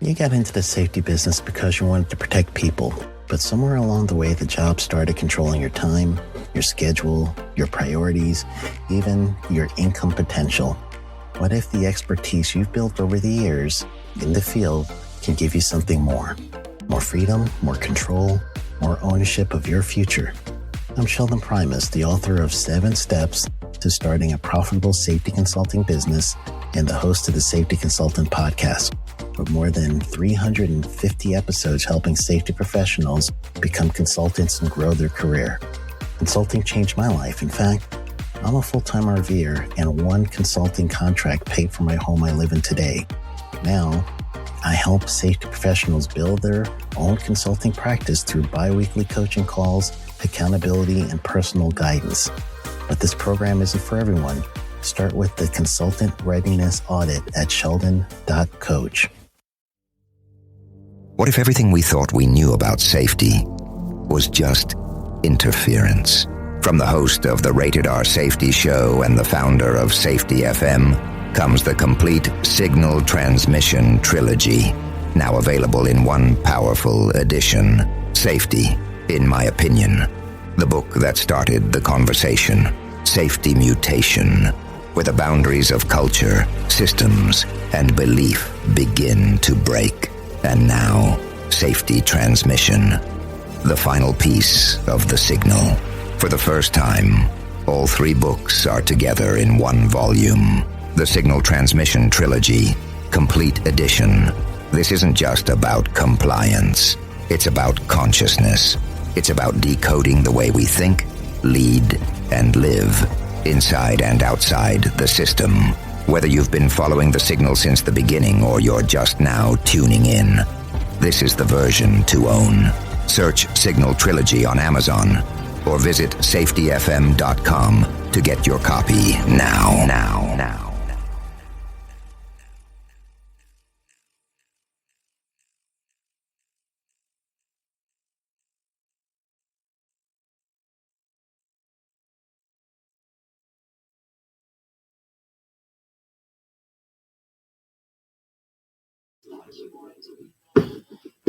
You got into the safety business because you wanted to protect people, but somewhere along the way, the job started controlling your time, your schedule, your priorities, even your income potential. What if the expertise you've built over the years in the field can give you something more? More freedom, more control, more ownership of your future. I'm Sheldon Primus, the author of 7 Steps to Starting a Profitable Safety Consulting Business and the host of the Safety Consultant Podcast, with more than 350 episodes helping safety professionals become consultants and grow their career. Consulting changed my life. In fact, I'm a full-time RVer, and one consulting contract paid for my home I live in today. Now, I help safety professionals build their own consulting practice through bi-weekly coaching calls, accountability, and personal guidance. But this program isn't for everyone. Start with the Consultant Readiness Audit at sheldon.coach. What if everything we thought we knew about safety was just interference? From the host of the Rated R Safety Show and the founder of Safety FM comes the complete Signal Transmission Trilogy, now available in one powerful edition. Safety, in my opinion, the book that started the conversation. Safety Mutation, where the boundaries of culture, systems, and belief begin to break. And now, Safety Transmission, the final piece of the signal. For the first time, all 3 books are together in one volume. The Signal Transmission Trilogy, Complete Edition. This isn't just about compliance. It's about consciousness. It's about decoding the way we think, lead, and live, inside and outside the system. Whether you've been following the signal since the beginning or you're just now tuning in, this is the version to own. Search Signal Trilogy on Amazon or visit safetyfm.com to get your copy now.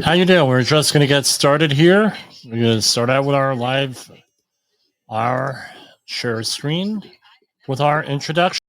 How you doing? We're just going to get started here. We're going to start out with our share screen with our introduction.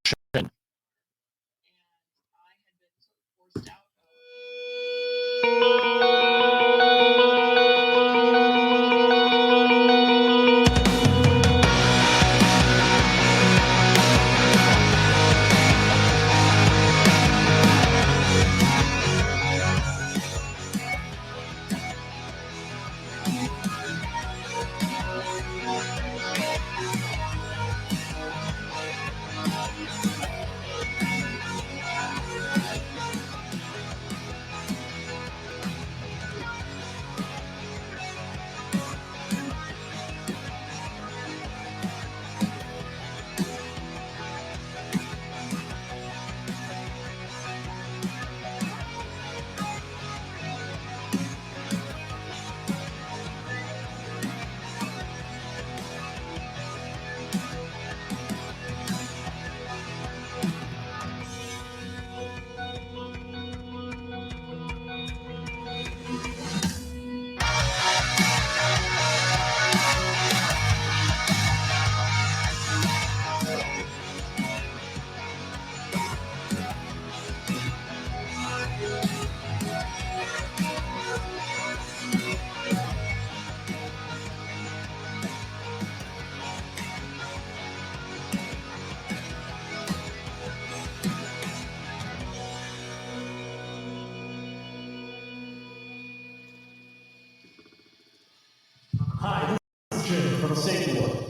Hi, this is Jim from Safety World.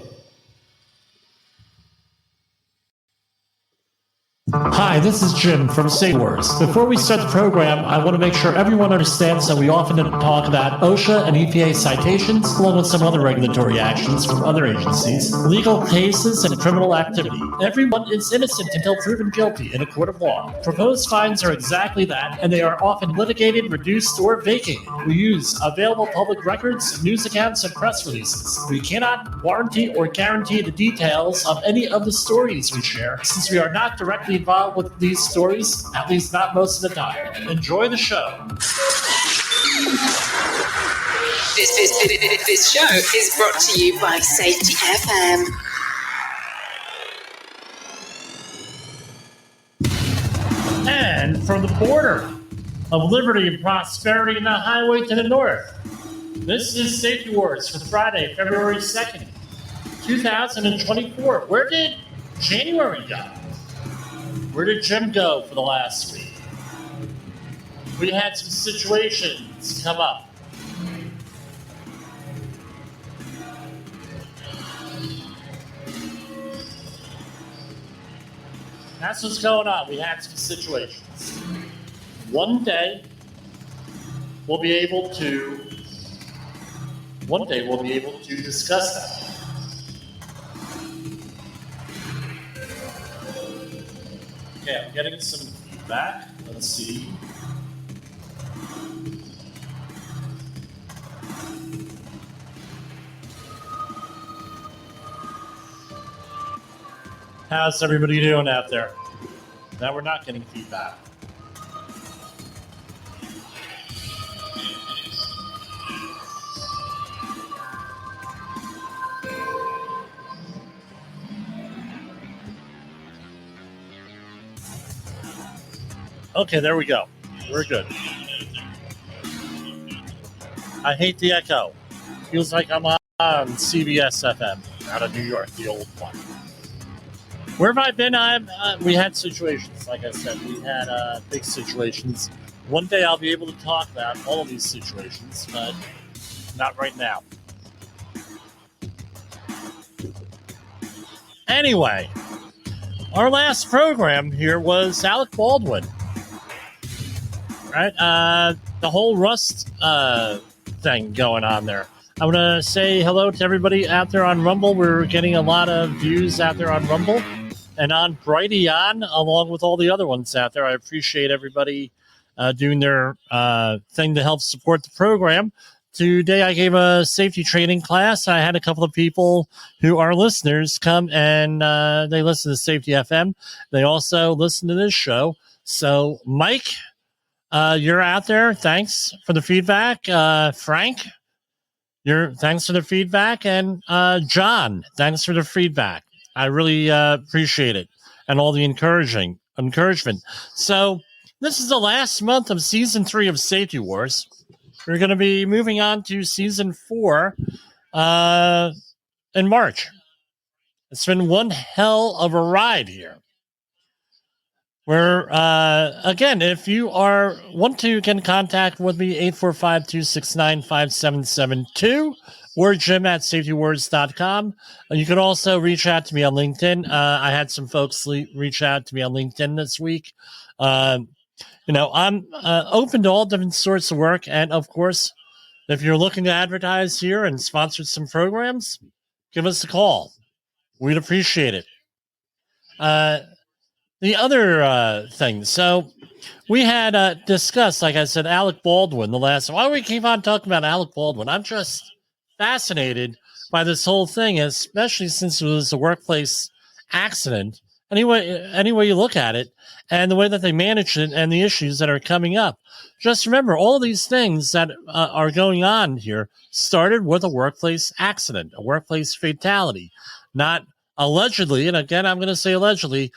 Hi, this is Jim from Safety Wars. Before we start the program, I want to make sure everyone understands that we often talk about OSHA and EPA citations, along with some other regulatory actions from other agencies, legal cases, and criminal activity. Everyone is innocent until proven guilty in a court of law. Proposed fines are exactly that, and they are often litigated, reduced, or vacated. We use available public records, news accounts, and press releases. We cannot warranty or guarantee the details of any of the stories we share, since we are not directly involved with with these stories, at least not most of the time. Enjoy the show. This show is brought to you by Safety FM. And from the border of liberty and prosperity and the highway to the north, this is Safety Wars for Friday, February 2nd, 2024. Where did January go? Where did Jim go for the last week? We had some situations come up. That's what's going on. We had some situations. One day we'll be able to discuss that. Okay, I'm getting some feedback. Let's see. How's everybody doing out there? Now we're not getting feedback. Okay, there we go. We're good. I hate the echo. Feels like I'm on CBS FM out of New York, the old one. Where have I been? We had situations, like I said. We had big situations. One day I'll be able to talk about all of these situations, but not right now. Anyway, our last program here was Alec Baldwin. Right? The whole Rust thing going on there. I want to say hello to everybody out there on Rumble. We're getting a lot of views out there on Rumble. And on Brighteon, along with all the other ones out there. I appreciate everybody doing their thing to help support the program. Today I gave a safety training class. I had a couple of people who are listeners come and they listen to Safety FM. They also listen to this show. So, Mike, you're out there. Thanks for the feedback. Frank, thanks for the feedback. And John, thanks for the feedback. I really appreciate it and all the encouragement. So this is the last month of Season 3 of Safety Wars. We're going to be moving on to Season 4 in March. It's been one hell of a ride here. Where, again, if you want to get in contact with me, 845-269-5772 or Jim at safetywars.com. You can also reach out to me on LinkedIn. I had some folks reach out to me on LinkedIn this week. I'm open to all different sorts of work. And, of course, if you're looking to advertise here and sponsor some programs, give us a call. We'd appreciate it. The other thing, so we had discussed, like I said, Alec Baldwin the last. Why do we keep on talking about Alec Baldwin? I'm just fascinated by this whole thing, especially since it was a workplace accident. Any way you look at it, and the way that they managed it, and the issues that are coming up. Just remember, all these things that are going on here started with a workplace accident, a workplace fatality, not. Allegedly, and again, I'm going to say allegedly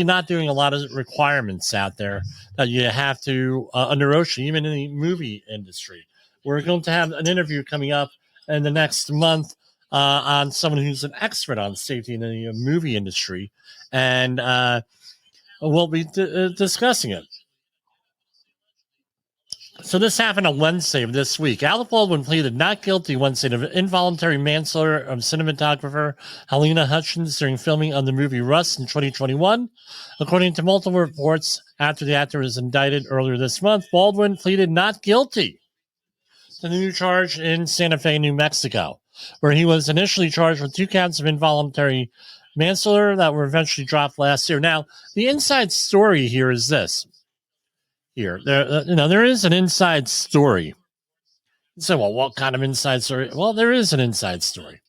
not doing a lot of requirements out there that you have to under OSHA, even in the movie industry. We're going to have an interview coming up in the next month on someone who's an expert on safety in the movie industry, and we'll be discussing it. So this happened on Wednesday of this week. Alec Baldwin pleaded not guilty Wednesday of involuntary manslaughter of cinematographer Helena Hutchins during filming of the movie Rust in 2021. According to multiple reports, after the actor was indicted earlier this month, Baldwin pleaded not guilty to the new charge in Santa Fe, New Mexico, where he was initially charged with 2 counts of involuntary manslaughter that were eventually dropped last year. Now, the inside story here is this. There is an inside story. So, well, what kind of inside story? Well, there is an inside story.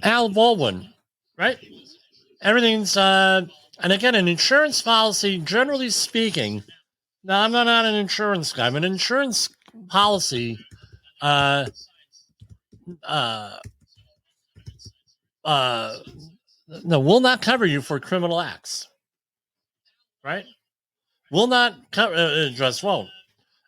Al Baldwin, right? everything's, and again, an insurance policy, generally speaking, now I'm not an insurance guy, but an insurance policy, uh, uh, uh, no, will not cover you for criminal acts, right? Will not cover, it just won't,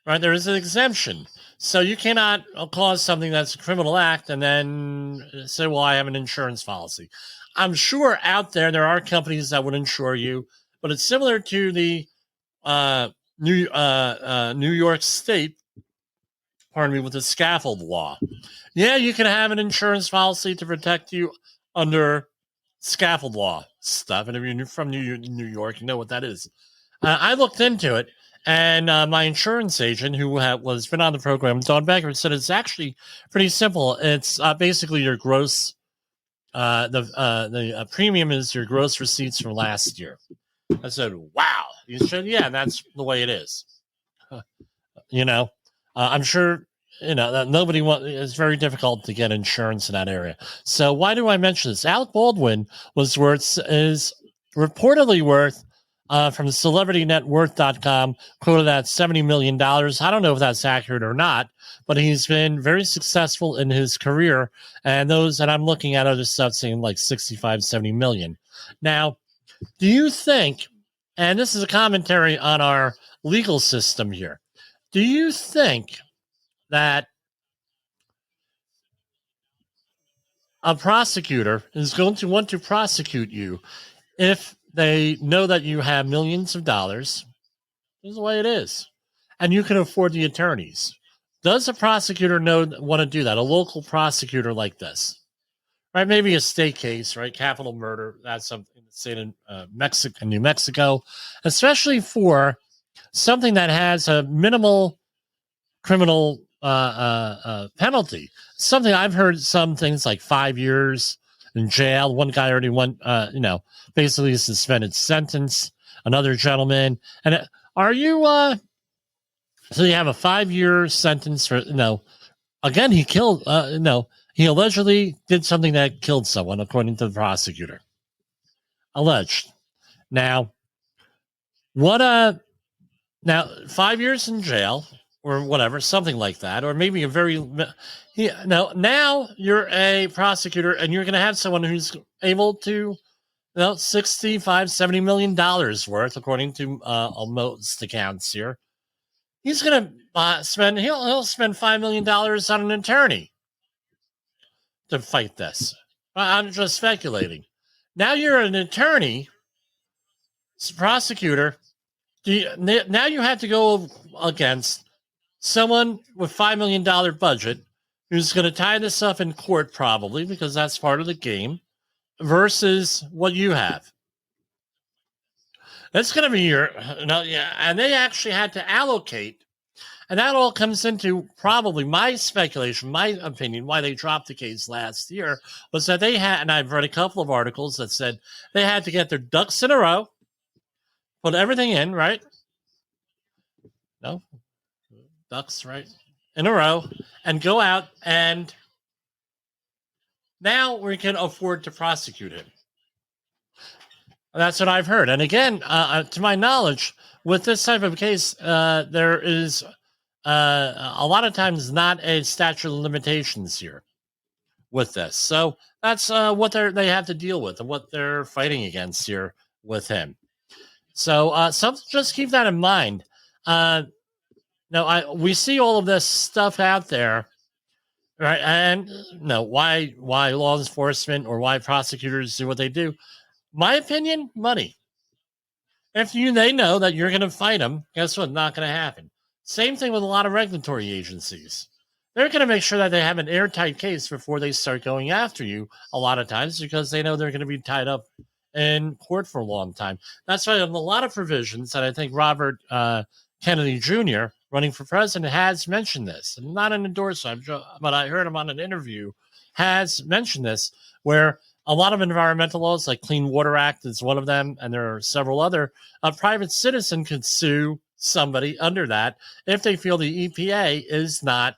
right? There is an exemption. So you cannot cause something that's a criminal act and then say, well, I have an insurance policy. I'm sure out there are companies that would insure you, but it's similar to the New York State, pardon me, with the scaffold law. Yeah, you can have an insurance policy to protect you under scaffold law stuff. And if you're from New York, you know what that is. I looked into it, and my insurance agent, who was been on the program, Don Becker, said it's actually pretty simple. It's basically your gross. The premium is your gross receipts from last year. I said, "Wow!" You said, "Yeah, that's the way it is." I'm sure that nobody wants. It's very difficult to get insurance in that area. So why do I mention this? Alec Baldwin is reportedly worth. From CelebrityNetWorth.com, quoted at $70 million. I don't know if that's accurate or not, but he's been very successful in his career. And those that I'm looking at other stuff saying like 65, 70 million. Now, do you think, and this is a commentary on our legal system here, do you think that a prosecutor is going to want to prosecute you if they know that you have millions of dollars? This is the way it is. And you can afford the attorneys. Does a prosecutor want to do that? A local prosecutor like this, right? Maybe a state case, right? Capital murder. That's something in the state of New Mexico, especially for something that has a minimal criminal penalty. Something I've heard some things like 5 years in jail. One guy already went, basically a suspended sentence. Another gentleman. And are you, so you have a 5-year sentence for, again, he killed, he allegedly did something that killed someone, according to the prosecutor. Alleged. Now, now 5 years in jail or whatever, something like that, or maybe now you're a prosecutor and you're going to have someone who's able to, $65-70 million worth, according to most accounts here. He's going to spend $5 million on an attorney to fight this. I'm just speculating. Now you're an attorney, prosecutor. Now you have to go against someone with $5 million budget who's going to tie this up in court, probably, because that's part of the game, versus what you have. That's going to be and they actually had to allocate, and that all comes into probably my speculation, my opinion, why they dropped the case last year, was that they had, and I've read a couple of articles that said they had to get their ducks in a row, put everything in, right? No, ducks, right? In a row, and go out, and now we can afford to prosecute him. That's what I've heard. And again, to my knowledge, with this type of case, there is a lot of times not a statute of limitations here with this. So that's what they have to deal with and what they're fighting against here with him. So just keep that in mind. We see all of this stuff out there, right? And why law enforcement or why prosecutors do what they do. My opinion, money. If they know that you're going to fight them, guess what? Not going to happen. Same thing with a lot of regulatory agencies. They're going to make sure that they have an airtight case before they start going after you a lot of times, because they know they're going to be tied up in court for a long time. That's why a lot of provisions that I think Robert Kennedy Jr., running for president, has mentioned this. Not an endorsement, but I heard him on an interview, has mentioned this, where a lot of environmental laws, like Clean Water Act is one of them, and there are several other. A private citizen could sue somebody under that if they feel the EPA is not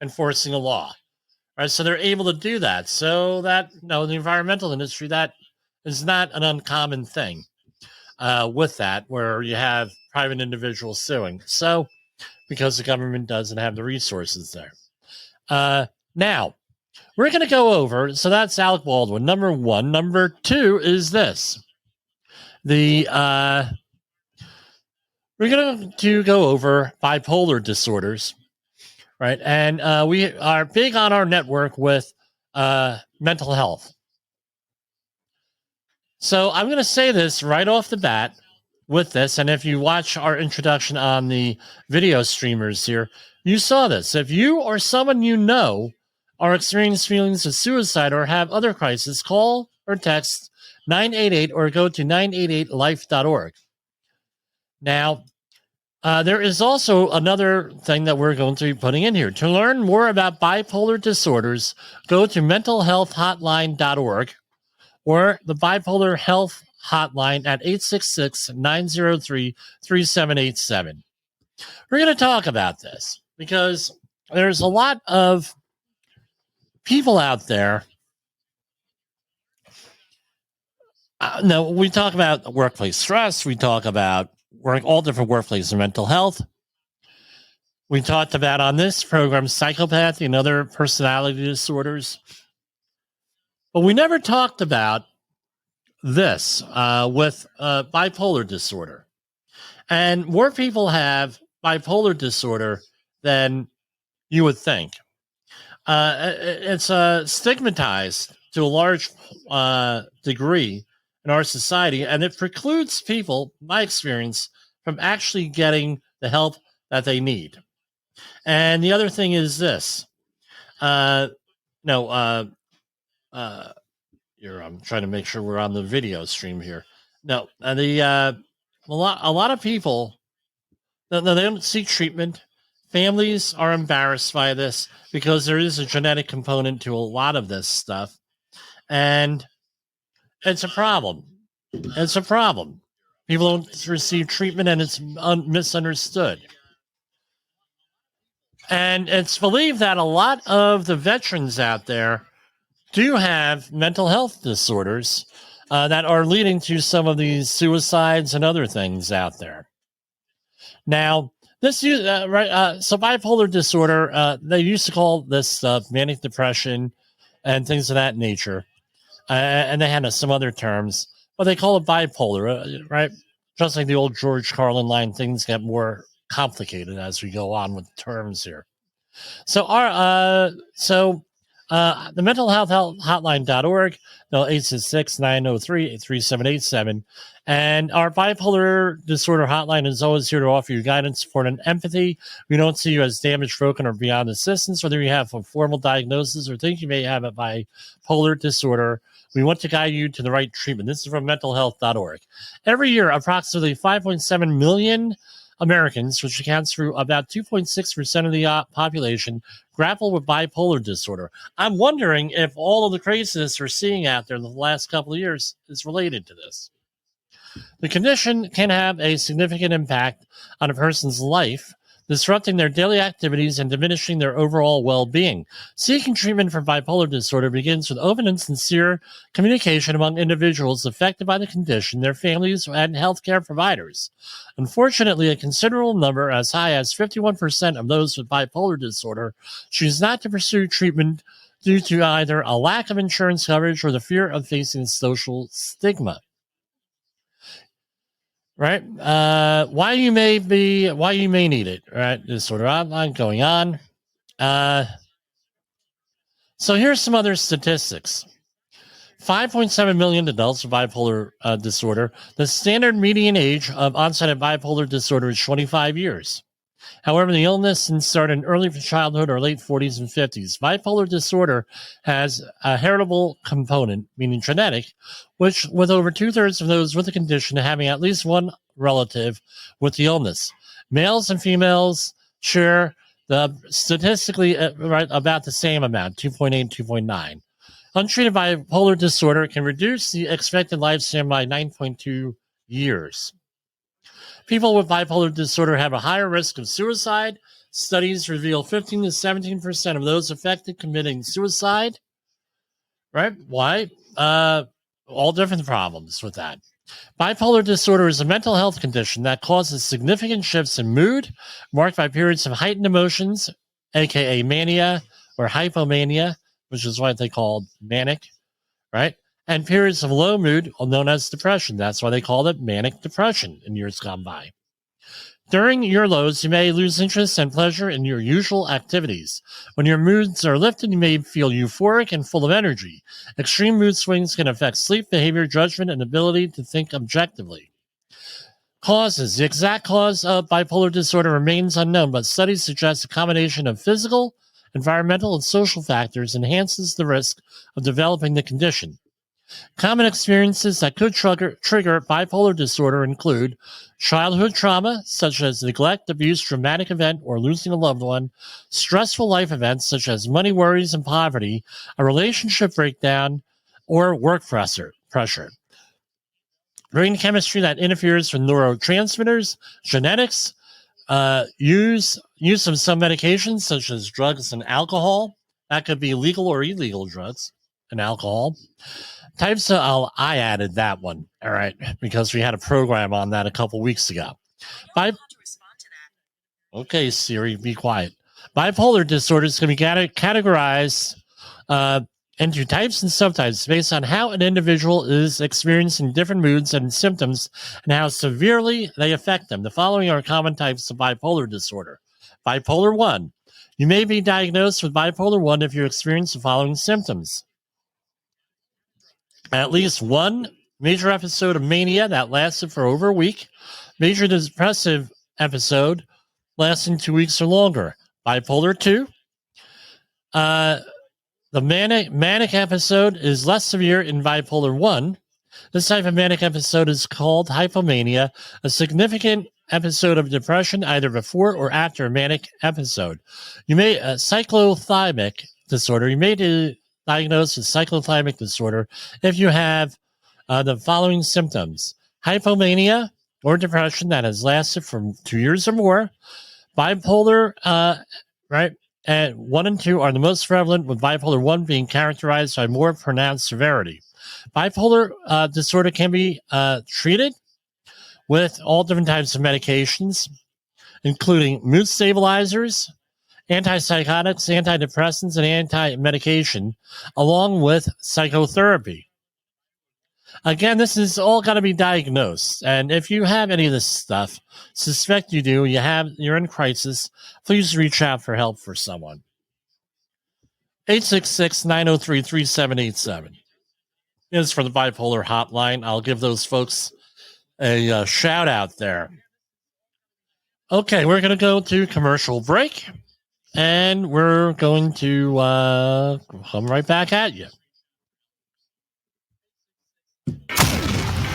enforcing a law. Right? So they're able to do that. So that, the environmental industry, that is not an uncommon thing with that, where you have private individuals suing. So, because the government doesn't have the resources there. Now, we're going to go over, so that's Alec Baldwin, number one. Number two is this. We're going to go over bipolar disorders, right? And we are big on our network with mental health. So I'm going to say this right off the bat with this, and if you watch our introduction on the video streamers here, you saw this. If you or someone you know are experiencing feelings of suicide or have other crises, call or text 988 or go to 988life.org. Now, there is also another thing that we're going to be putting in here. To learn more about bipolar disorders, go to mentalhealthhotline.org or the Bipolar Health Hotline at 866-903-3787. We're going to talk about this because there's a lot of people out there. No, we talk about workplace stress. We talk about all different workplace and mental health. We talked about on this program psychopathy and other personality disorders. But we never talked about this with bipolar disorder. And more people have bipolar disorder than you would think. It's stigmatized to a large degree in our society, and it precludes people, my experience, from actually getting the help that they need. And the other thing is this. I'm trying to make sure we're on the video stream here. No, a lot of people, they don't seek treatment. Families are embarrassed by this because there is a genetic component to a lot of this stuff, and it's a problem. It's a problem. People don't receive treatment, and it's misunderstood. And it's believed that a lot of the veterans out there do have mental health disorders that are leading to some of these suicides and other things out there. Now, so bipolar disorder, they used to call this stuff manic depression and things of that nature. And they had some other terms, but they call it bipolar, right? Just like the old George Carlin line, things get more complicated as we go on with terms here. So the mental health hotline.org, 866-903-3787. And our bipolar disorder hotline is always here to offer you guidance, support, and empathy. We don't see you as damaged, broken, or beyond assistance, whether you have a formal diagnosis or think you may have a bipolar disorder. We want to guide you to the right treatment. This is from mentalhealth.org. Every year, approximately 5.7 million Americans, which accounts for about 2.6% of the population, grapple with bipolar disorder. I'm wondering if all of the craziness we're seeing out there in the last couple of years is related to this. The condition can have a significant impact on a person's life, disrupting their daily activities and diminishing their overall well-being. Seeking treatment for bipolar disorder begins with open and sincere communication among individuals affected by the condition, their families, and healthcare providers. Unfortunately, a considerable number, as high as 51% of those with bipolar disorder, choose not to pursue treatment due to either a lack of insurance coverage or the fear of facing social stigma. Right? Why you may need it, right? Disorder outline going on. So here's some other statistics. 5.7 million adults with bipolar disorder. The standard median age of onset of bipolar disorder is 25 years. However, the illness can start in early childhood or late 40s and 50s. Bipolar disorder has a heritable component, meaning genetic, which with over 2/3 of those with the condition having at least one relative with the illness. Males and females share the statistically about the same amount, 2.8, 2.9. Untreated bipolar disorder can reduce the expected lifespan by 9.2 years. People with bipolar disorder have a higher risk of suicide. Studies reveal 15 to 17% of those affected committing suicide. Right? Why? all different problems with that. Bipolar disorder is a mental health condition that causes significant shifts in mood, marked by periods of heightened emotions, aka mania or hypomania, which is what they call manic, right? And periods of low mood, known as depression. That's why they called it manic depression in years gone by. During your lows, you may lose interest and pleasure in your usual activities. When your moods are lifted, you may feel euphoric and full of energy. Extreme mood swings can affect sleep, behavior, judgment, and ability to think objectively. Causes. The exact cause of bipolar disorder remains unknown, but studies suggest a combination of physical, environmental, and social factors enhances the risk of developing the condition. Common experiences that could trigger bipolar disorder include childhood trauma, such as neglect, abuse, traumatic event, or losing a loved one, stressful life events, such as money worries and poverty, a relationship breakdown, or work pressure. Brain chemistry that interferes with neurotransmitters, genetics, use of some medications, such as drugs and alcohol. That could be legal or illegal drugs and alcohol. Types of, I added that one, all right, because we had a program on that a couple weeks ago. Okay, Siri, be quiet. Bipolar disorders can be categorized into types and subtypes based on how an individual is experiencing different moods and symptoms and how severely they affect them. The following are common types of bipolar disorder. Bipolar 1. You may be diagnosed with bipolar 1 if you experience the following symptoms. At least one major episode of mania that lasted for over a week, major depressive episode lasting 2 weeks or longer. Bipolar 2. The manic episode is less severe in bipolar 1. This type of manic episode is called hypomania, a significant episode of depression either before or after a manic episode. You may cyclothymic disorder. You may be diagnosed with cyclothymic disorder if you have the following symptoms: hypomania or depression that has lasted for 2 years or more. Bipolar, right? And 1 and 2 are the most prevalent, with bipolar 1 being characterized by more pronounced severity. Bipolar disorder can be treated with all different types of medications, including mood stabilizers, antipsychotics, antidepressants, and anti-medication, along with psychotherapy. Again, this is all got to be diagnosed. And if you have any of this stuff, suspect you do, you're in crisis, please reach out for help for someone. 866-903-3787 is for the bipolar hotline. I'll give those folks a shout out there. Okay, we're going to go to commercial break, and we're going to come right back at you.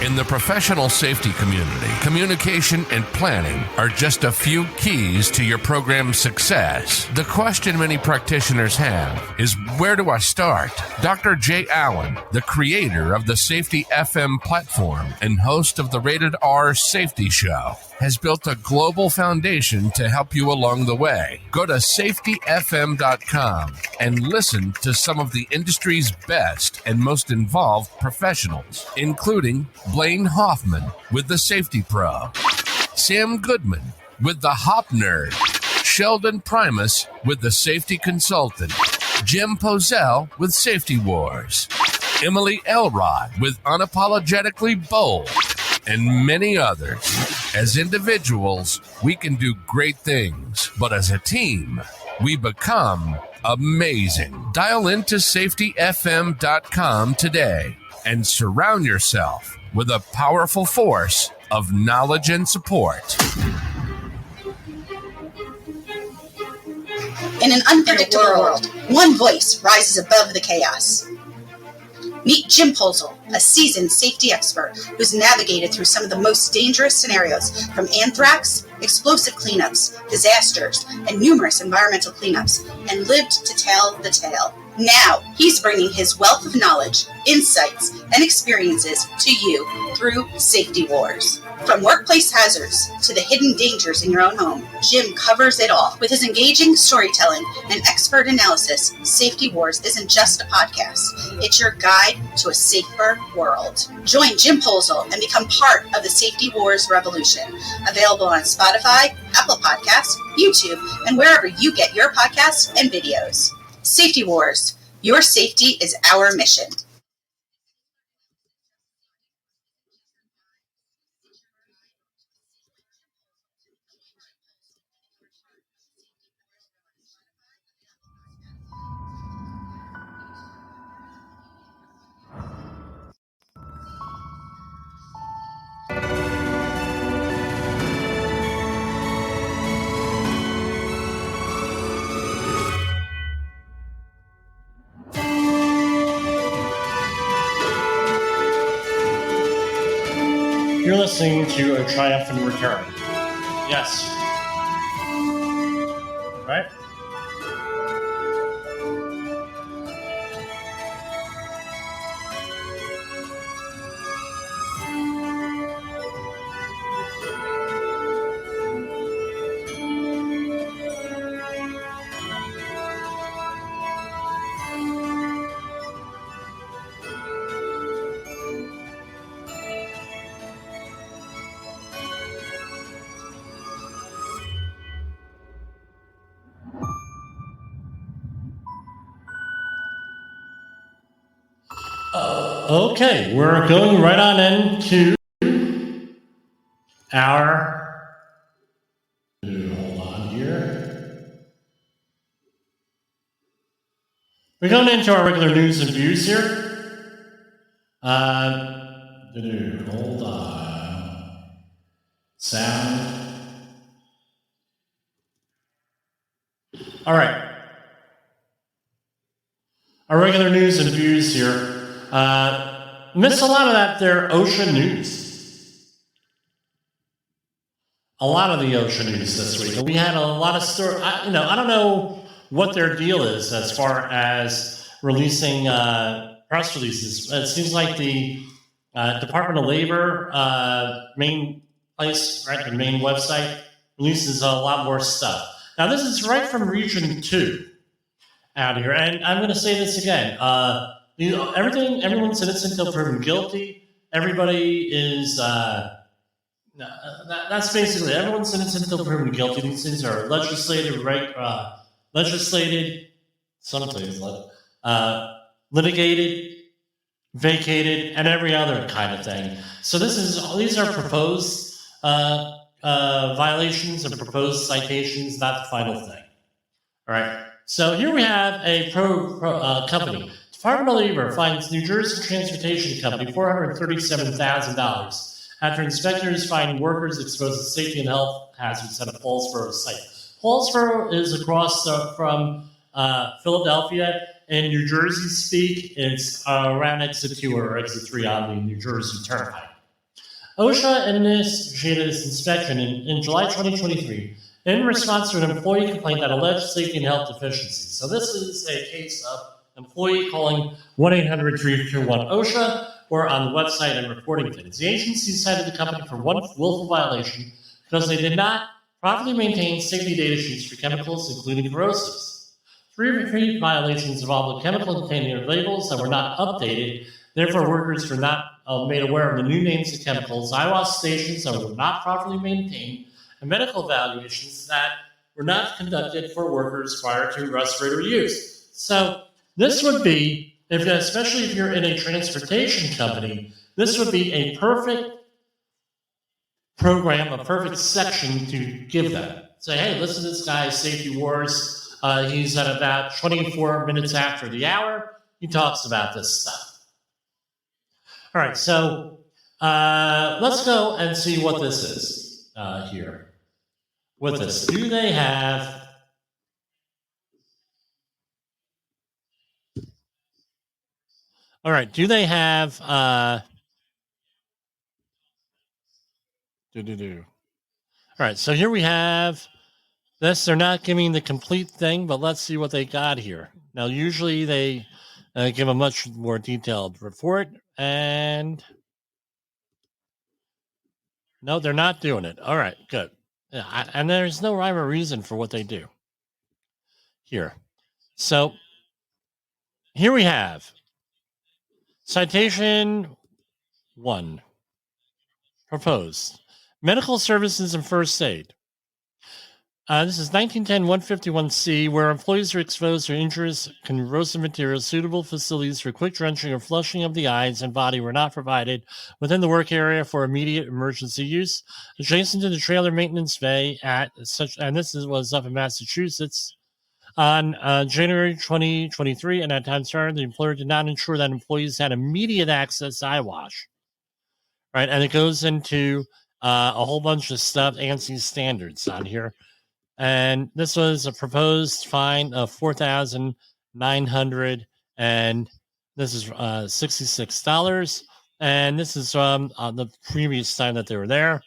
In the professional safety community, communication and planning are just a few keys to your program's success. The question many practitioners have is, where do I start? Dr. Jay Allen, the creator of the Safety FM platform and host of the Rated R Safety Show, has built a global foundation to help you along the way. Go to safetyfm.com and listen to some of the industry's best and most involved professionals, including Blaine Hoffman with the Safety Pro, Sam Goodman with the Hop Nerd, Sheldon Primus with the Safety Consultant, Jim Pozell with Safety Wars, Emily Elrod with Unapologetically Bold, and many others. As individuals, we can do great things, but as a team, we become amazing. Dial into safetyfm.com today and surround yourself with a powerful force of knowledge and support. In an unpredictable world, one voice rises above the chaos. Meet Jim Pozell, a seasoned safety expert who's navigated through some of the most dangerous scenarios, from anthrax, explosive cleanups, disasters, and numerous environmental cleanups, and lived to tell the tale. Now, he's bringing his wealth of knowledge, insights, and experiences to you through Safety Wars. From workplace hazards to the hidden dangers in your own home, Jim covers it all. With his engaging storytelling and expert analysis, Safety Wars isn't just a podcast. It's your guide to a safer world. Join Jim Polzel and become part of the Safety Wars revolution. Available on Spotify, Apple Podcasts, YouTube, and wherever you get your podcasts and videos. Safety Wars. Your safety is our mission. You're listening to A Triumphant Return. Yes. Right? Okay, we're going right on into our... Hold on here. We're going into our regular news and views here. Hold on. Sound. All right. Our regular news and views here. Missed a lot of that there OSHA news. A lot of the OSHA news this week. We had a lot of stories. I don't know what their deal is as far as releasing press releases. It seems like the Department of Labor main place, right, the main website releases a lot more stuff. Now, this is right from Region 2 out here, and I'm going to say this again. Everyone's innocent until proven guilty. Everybody is. That's basically everyone's innocent until proven guilty. These things are legislated, litigated, vacated, and every other kind of thing. So these are proposed violations and proposed citations, not the final thing. All right. So here we have a company. Department of Labor finds New Jersey Transportation Company $437,000 after inspectors find workers exposed to safety and health hazards at a Paulsboro site. Paulsboro is across from Philadelphia. In New Jersey speak, it's around exit 2 or exit 3 on the New Jersey Turnpike. OSHA initiated this inspection in July 2023 in response to an employee complaint that alleged safety and health deficiencies. So this is a case of employee calling 1-800-321-OSHA or on the website and reporting things. The agency cited the company for one willful violation because they did not properly maintain safety data sheets for chemicals, including corrosives. 3 repeat violations involved chemical container labels that were not updated. Therefore, workers were not made aware of the new names of chemicals, IWAS stations that were not properly maintained, and medical evaluations that were not conducted for workers prior to respirator use. So this would be, especially if you're in a transportation company, this would be a perfect program, a perfect section to give them. Say, hey, listen to this guy, Safety Wars. He's at about 24 minutes after the hour. He talks about this stuff. All right, so let's go and see what this is here. With this, do they have... All right, do they have... All right, so here we have this. They're not giving the complete thing, but let's see what they got here. Now, usually they give a much more detailed report, and No, they're not doing it. All right, good. Yeah, and there's no rhyme or reason for what they do here. So here we have citation 1 proposed medical services and first aid. This is 1910 151C, where employees are exposed to injurious corrosive materials. Suitable facilities for quick drenching or flushing of the eyes and body were not provided within the work area for immediate emergency use. Adjacent to the trailer maintenance bay at such, and was up in Massachusetts on January 2023, and at times prior, the employer did not ensure that employees had immediate access to eye wash. Right, and it goes into a whole bunch of stuff, ANSI standards on here. And this was a proposed fine of $4,900, and this is $66. And this is from the previous time that they were there.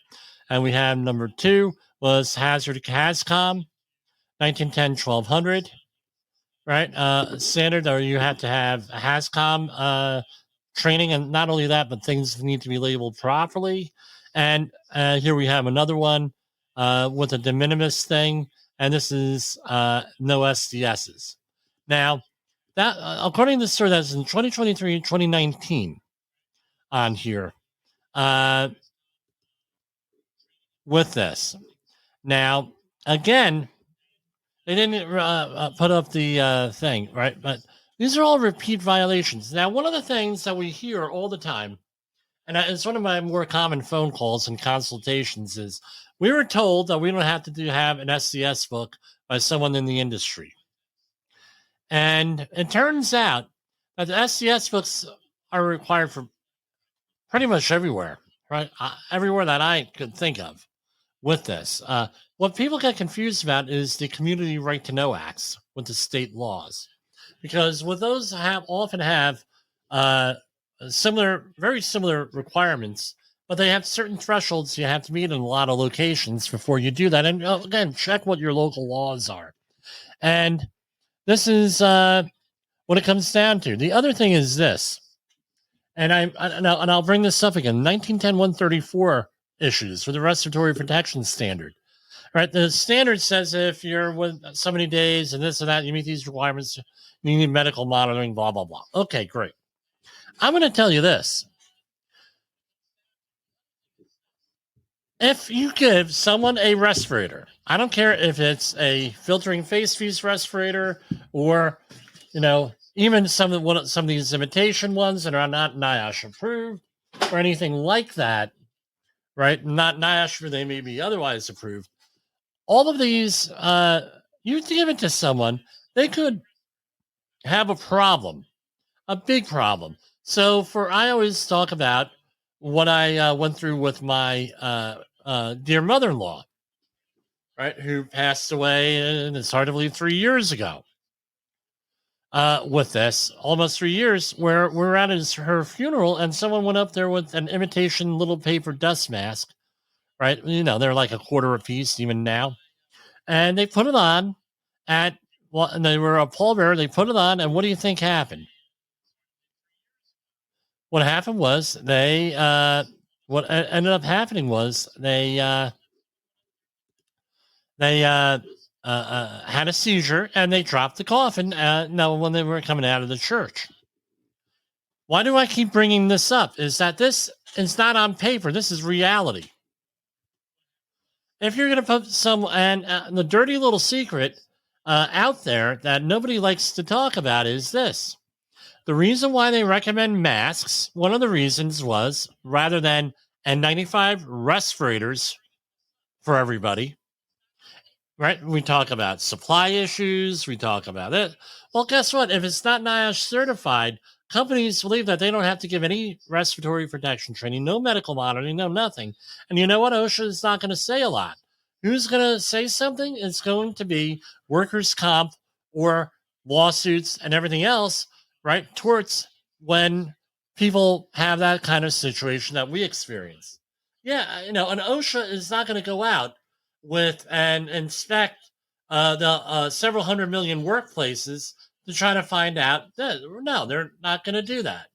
And we have number 2 was Hazard HAZCOM, 1910 1200, right? Standard, or you have to have HAZCOM training, and not only that, but things need to be labeled properly. And here we have another one with a de minimis thing, and this is no SDSs. Now, that according to the story, that's in 2023, 2019 on here with this. Now, again, they didn't put up the thing, right? But these are all repeat violations. Now, one of the things that we hear all the time, and it's one of my more common phone calls and consultations, is we were told that we don't have to have an SDS book by someone in the industry. And it turns out that the SDS books are required for pretty much everywhere, right? Everywhere that I could think of with this. What people get confused about is the Community Right to Know Acts with the state laws. Because with those often have very similar requirements, but they have certain thresholds you have to meet in a lot of locations before you do that. And again, check what your local laws are. And this is what it comes down to. The other thing is this, and I'll bring this up again. 1910 134 issues for the respiratory protection standard. Right, the standard says if you're with so many days and this and that, you meet these requirements, you need medical monitoring, blah, blah, blah. Okay, great. I'm going to tell you this. If you give someone a respirator, I don't care if it's a filtering face piece respirator or, even some of these imitation ones that are not NIOSH approved or anything like that, right? Not NIOSH, but they may be otherwise approved. All of these, you give it to someone, they could have a problem, a big problem. So I always talk about what I went through with my dear mother-in-law, right, who passed away, and it's hard to believe 3 years ago. With this, almost 3 years, where we're at her funeral, and someone went up there with an imitation little paper dust mask, right? They're like $0.25 a piece even now. And they put it on and they were a pallbearer. They put it on, and what do you think happened? What happened was what ended up happening was they had a seizure, and they dropped the coffin. Now, when they were coming out of the church. Why do I keep bringing this up? Is that this is not on paper. This is reality. If you're going to put the dirty little secret out there that nobody likes to talk about is this. The reason why they recommend masks, one of the reasons was rather than N95 respirators for everybody, right? We talk about supply issues. We talk about it. Well, guess what? If it's not NIOSH certified, companies believe that they don't have to give any respiratory protection training, no medical monitoring, no nothing. And you know what? OSHA is not going to say a lot. Who's going to say something? It's going to be workers' comp or lawsuits and everything else, right? Torts when people have that kind of situation that we experience. Yeah, an OSHA is not going to go out with and inspect the several 100 million workplaces to try to find out. No, they're not going to do that.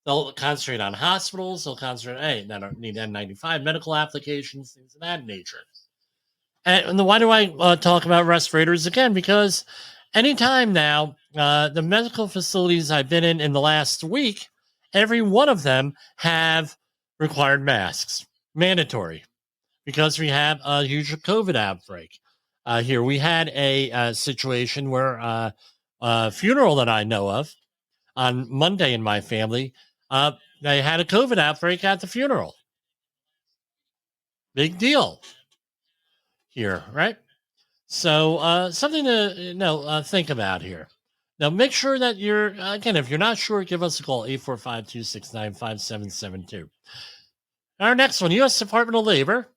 They'll concentrate on hospitals. They'll concentrate, they don't need N95 medical applications, things of that nature. And why do I talk about respirators again? Because anytime now, the medical facilities I've been in the last week, every one of them have required masks, mandatory, because we have a huge COVID outbreak. Here we had a situation where a funeral that I know of on Monday in my family, they had a COVID outbreak at the funeral. Big deal here, right? So something to think about here. Now, make sure that again, if you're not sure, give us a call, 845-269-5772. Our next one, U.S. Department of Labor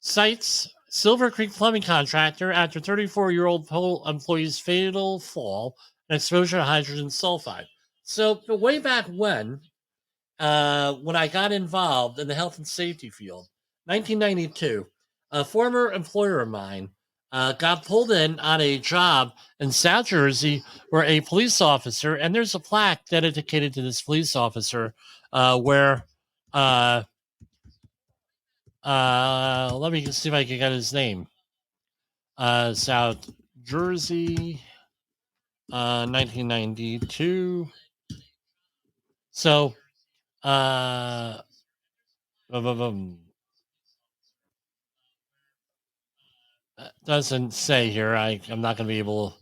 cites Silver Creek plumbing contractor after 34-year-old employee's fatal fall and exposure to hydrogen sulfide. So way back when I got involved in the health and safety field, 1992, a former employer of mine got pulled in on a job in South Jersey where a police officer, and there's a plaque dedicated to this police officer where let me see if I can get his name. South Jersey, 1992. So, doesn't say here. I'm not going to be able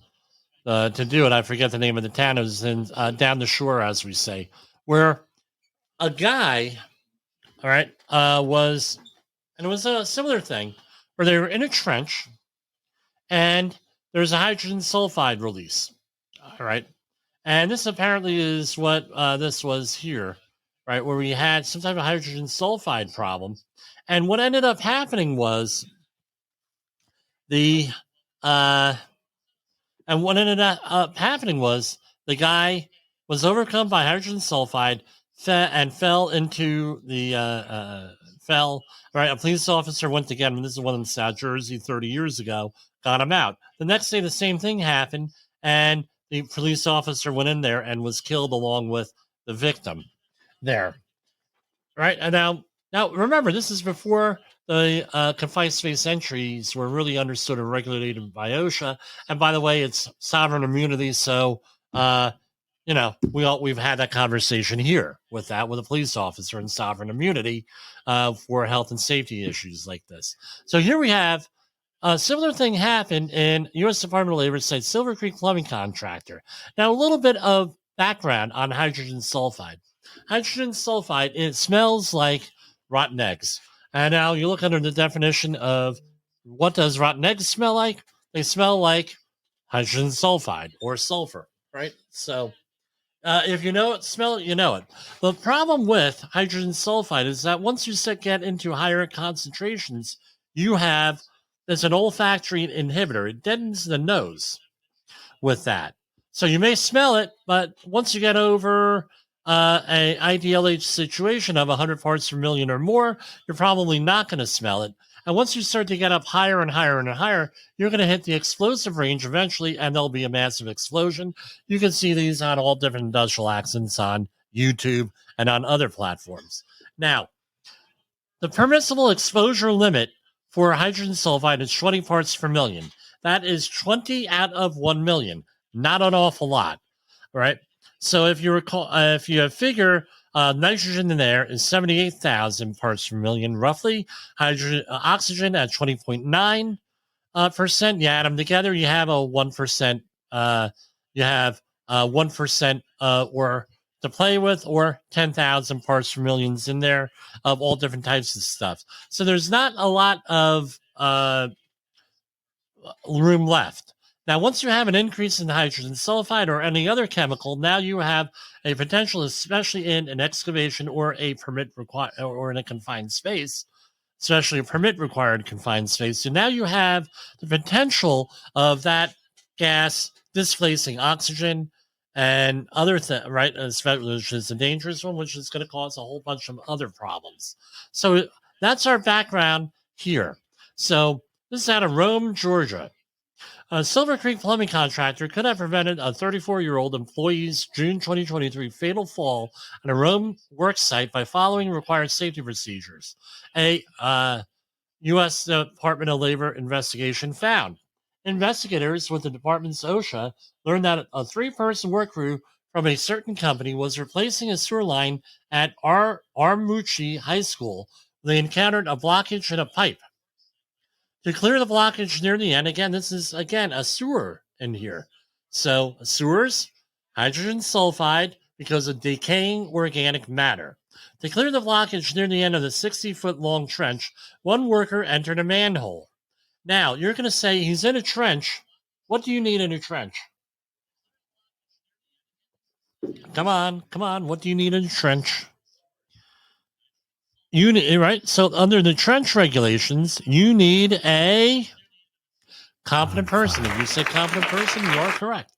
to do it. I forget the name of the town. It was in down the shore, as we say, where a guy, all right, was, and it was a similar thing where they were in a trench and there's a hydrogen sulfide release. All right. And this apparently is what this was here, right, where we had some type of hydrogen sulfide problem. And what ended up happening was the guy was overcome by hydrogen sulfide and fell into the fell. Right, a police officer went to get him. This is one in South Jersey 30 years ago. Got him out. The next day, the same thing happened, and the police officer went in there and was killed along with the victim there. Right, and now remember, this is before the confined space entries were really understood and regulated by OSHA. And by the way, it's sovereign immunity, so we've had that conversation here with a police officer and sovereign immunity for health and safety issues like this. So here we have a similar thing happened in U.S. Department of Labor site Silver Creek plumbing contractor. Now, a little bit of background on hydrogen sulfide. Hydrogen sulfide, it smells like rotten eggs. And now you look under the definition of what does rotten eggs smell like? They smell like hydrogen sulfide or sulfur, right? So if you know it, smell it, you know it. The problem with hydrogen sulfide is that once you get into higher concentrations, there's an olfactory inhibitor. It deadens the nose with that. So you may smell it, but once you get over a IDLH situation of 100 parts per million or more, you're probably not going to smell it. And once you start to get up higher and higher and higher, you're going to hit the explosive range eventually, and there'll be a massive explosion. You can see these on all different industrial accidents on YouTube and on other platforms. Now, the permissible exposure limit for hydrogen sulfide is 20 parts per million. That is 20 out of 1 million. Not an awful lot, right? So if you recall, if you figure nitrogen in there is 78,000 parts per million, roughly. Oxygen at 20.9%. You add them together, you have a 1%. You have 1% or to play with, or 10,000 parts per millions in there of all different types of stuff. So there's not a lot of room left. Now, once you have an increase in hydrogen sulfide or any other chemical, now you have a potential, especially in an excavation or a permit or in a confined space, especially a permit required confined space. So now you have the potential of that gas displacing oxygen and other things, right? Which is a dangerous one, which is going to cause a whole bunch of other problems. So that's our background here. So this is out of Rome, Georgia. A Silver Creek plumbing contractor could have prevented a 34-year-old employee's June 2023 fatal fall at a Rome work site by following required safety procedures. A U.S. Department of Labor investigation found. Investigators with the department's OSHA learned that a 3-person work crew from a certain company was replacing a sewer line at Armucci High School. They encountered a blockage in a pipe. To clear the blockage near the end, again, this is, a sewer in here. So sewers, hydrogen sulfide, because of decaying organic matter. To clear the blockage near the end of the 60-foot-long trench, one worker entered a manhole. Now, you're going to say he's in a trench. What do you need in a trench? Come on. What do you need in a trench? You need, right? So under the trench regulations, you need a competent person. If you say competent person, you are correct.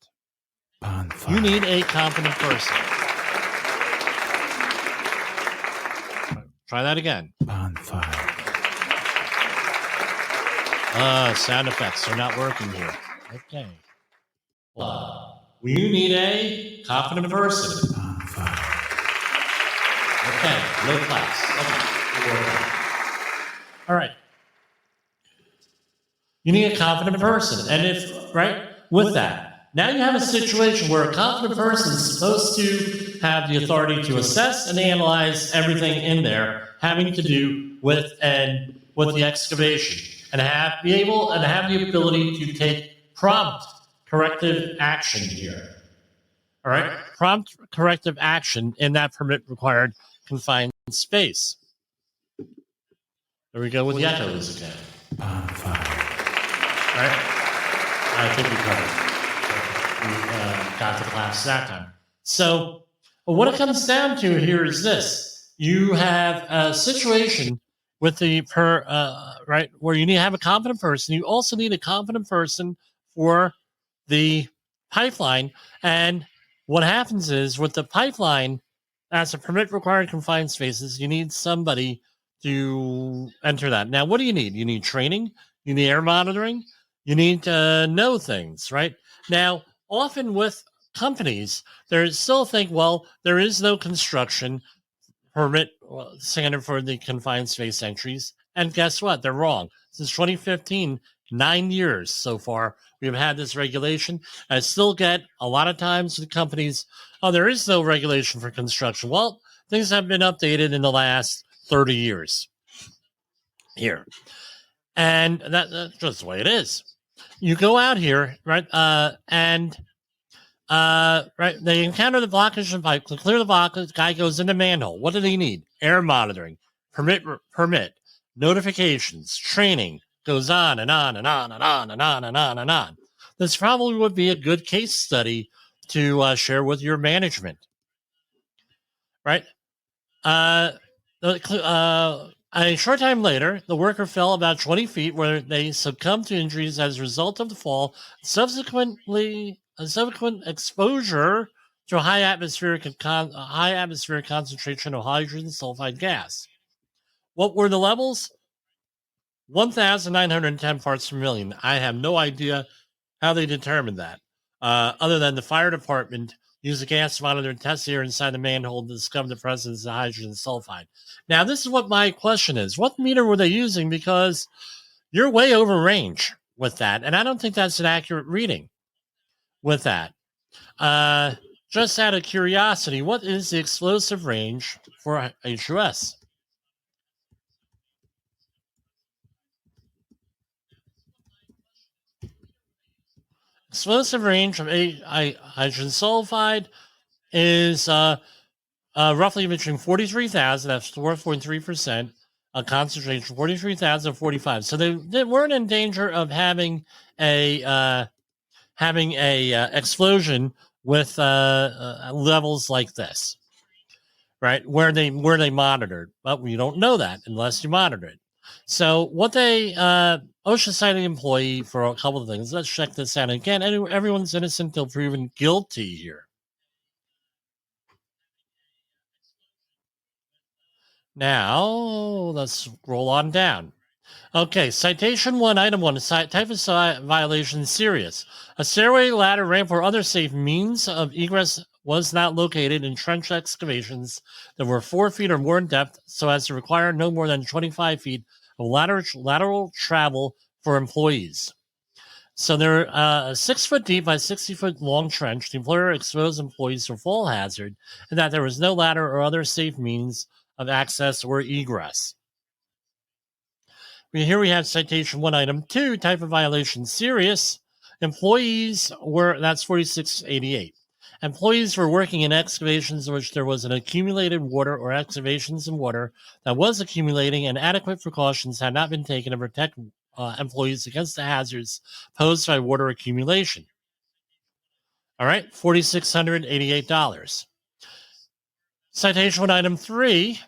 You need a competent person. Try that again. Bonfire. Sound effects are not working here. Okay. You need a competent person. Bonfire. Okay, no class. Okay. All right. You need a competent person. And if, right, with that, now you have a situation where a competent person is supposed to have the authority to assess and analyze everything in there having to do with the excavation and have the ability to take prompt corrective action here. All right? Prompt corrective action in that permit required confined space. There we go with the echoes again. Bonfire. All right? I think we covered it. We got to the class that time. So what it comes down to here is this. You have a situation with the right, where you need to have a competent person. You also need a competent person for the pipeline. And what happens is with the pipeline, as a permit required confined spaces, you need somebody to enter that. Now, what do you need? You need training. You need air monitoring. You need to know things, right? Now, often with companies, they still think, well, there is no construction permit standard for the confined space entries. And guess what? They're wrong. Since 2015, 9 years so far, we've had this regulation. I still get a lot of times with companies, oh, there is no regulation for construction. Well, things have been updated in the last 30 years here. And that's just the way it is. You go out here, right, right, they encounter the blockage in pipe. To clear the blockage, guy goes into manhole. What do they need? Air monitoring, permit, notifications, training, goes on and on and on and on and on and on and on. This probably would be a good case study to share with your management, right? A short time later, the worker fell about 20 feet where they succumbed to injuries as a result of the fall, subsequent exposure to a high atmospheric concentration of hydrogen sulfide gas. What were the levels? 1,910 parts per million. I have no idea how they determined that, other than the fire department used a gas monitor and test the air inside the manhole to discover the presence of hydrogen sulfide. Now, this is what my question is. What meter were they using? Because you're way over range with that, and I don't think that's an accurate reading with that. Just out of curiosity, what is the explosive range for HUS? Explosive range of hydrogen sulfide is roughly between 43,000, that's 4.3%, a concentration, 43,000 and 45. So they weren't in danger of having a explosion with levels like this, right? Where they monitored, but we don't know that unless you monitor it. So what they OSHA cited employee for a couple of things. Let's check this out again. Everyone's innocent until proven guilty here. Now let's scroll on down. Okay, citation 1, item 1, type of violation serious. A stairway, ladder, ramp, or other safe means of egress was not located in trench excavations that were 4 feet or more in depth so as to require no more than 25 feet of lateral travel for employees. So they're a 6 foot deep by 60 foot long trench. The employer exposed employees to fall hazard and that there was no ladder or other safe means of access or egress. Here we have citation 1, item 2, type of violation serious. Employees were, that's 4688. Employees were working in excavations in which there was an accumulated water or excavations in water that was accumulating and adequate precautions had not been taken to protect employees against the hazards posed by water accumulation. All right, $4,688. Citation 1, item 3.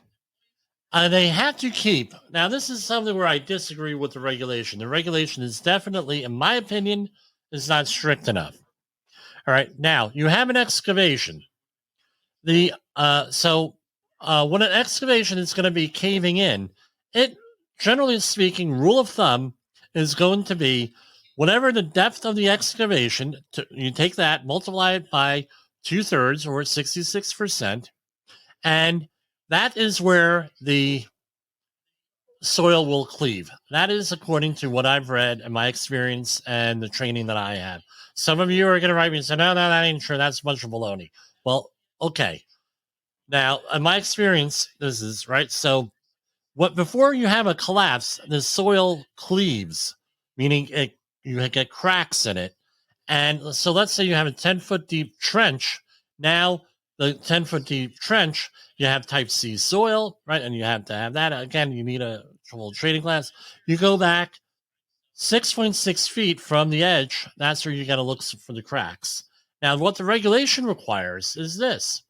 They have to keep. Now, this is something where I disagree with the regulation. The regulation is definitely, in my opinion, is not strict enough. All right. Now, you have an excavation. When an excavation is going to be caving in, it, generally speaking, rule of thumb is going to be whatever the depth of the excavation, you take that, multiply it by 2/3 or 66%, and that is where the soil will cleave. That is according to what I've read and my experience and the training that I have. Some of you are going to write me and say, no, that ain't true. That's a bunch of baloney. Well, okay. Now, in my experience, this is right. So before you have a collapse, the soil cleaves, meaning you get cracks in it. And so let's say you have a 10-foot deep trench. Now, the 10-foot deep trench, you have type C soil, right? And you have to have that. Again, you need a little trading glass. You go back 6.6 feet from the edge. That's where you got to look for the cracks. Now, what the regulation requires is this.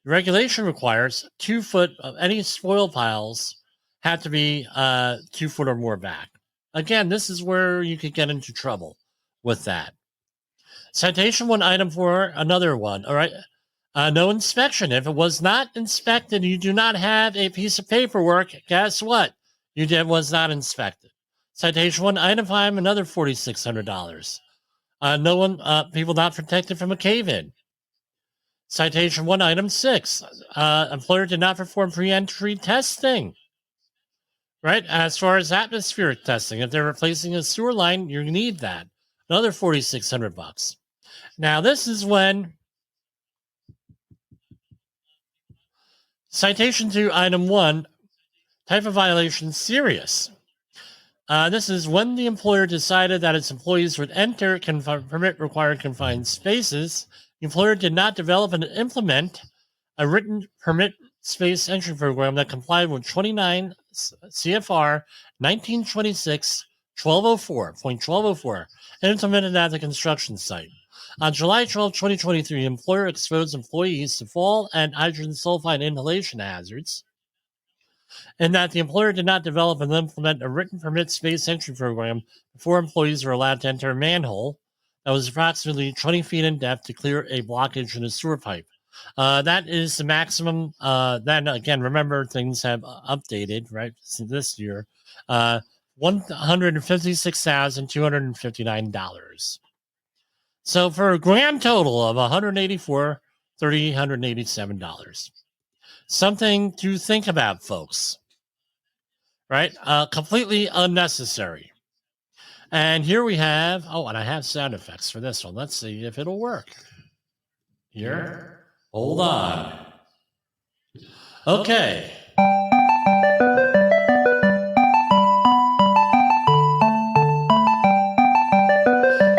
Regulation requires 2 foot of any soil piles have to be 2 foot or more back. Again, this is where you could get into trouble with that. Citation 1, item 4, another one. All right. No inspection. If it was not inspected, you do not have a piece of paperwork. Guess what? Was not inspected. Citation 1, item 5, another $4,600. People not protected from a cave-in. Citation 1, item 6. Employer did not perform pre-entry testing. Right? As far as atmospheric testing, if they're replacing a sewer line, you need that. Another $4,600. Now, this is when citation 2, item 1, type of violation serious. This is when the employer decided that its employees would enter permit required confined spaces. The employer did not develop and implement a written permit space entry program that complied with 29 CFR 1926.1204 and implemented at the construction site. On July 12, 2023, the employer exposed employees to fall and hydrogen sulfide inhalation hazards, and that the employer did not develop and implement a written permit space entry program before employees were allowed to enter a manhole that was approximately 20 feet in depth to clear a blockage in a sewer pipe. That is the maximum. Then again, remember things have updated, right, since this year. $156,259. So for a grand total of $187. Something to think about, folks. Right? Completely unnecessary. And here we have, and I have sound effects for this one. Let's see if it'll work. Here. Hold on. Okay.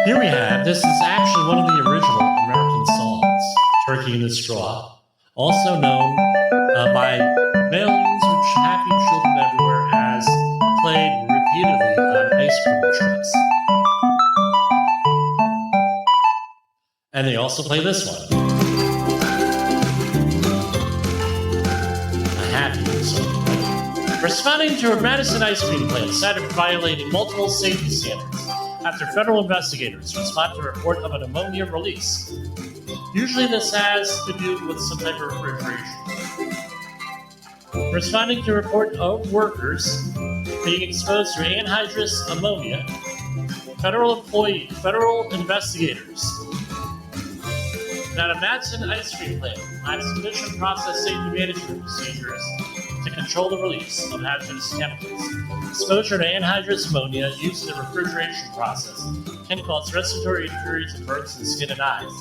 Here we have, this is actually one of the original American songs, Turkey in the Straw, also known by millions of happy children everywhere as played repeatedly on ice cream trucks. And they also play this one. A happy song. Responding to a Madison ice cream plant cited for violating multiple safety standards after federal investigators respond to a report of an ammonia release. Usually this has to do with some type of refrigeration. Responding to a report of workers being exposed to anhydrous ammonia. Federal investigators at a Madsen ice cream plant has commissioned process safety management procedures to control the release of hazardous chemicals. Exposure to anhydrous ammonia used in the refrigeration process can cause respiratory injuries and burns in skin and eyes.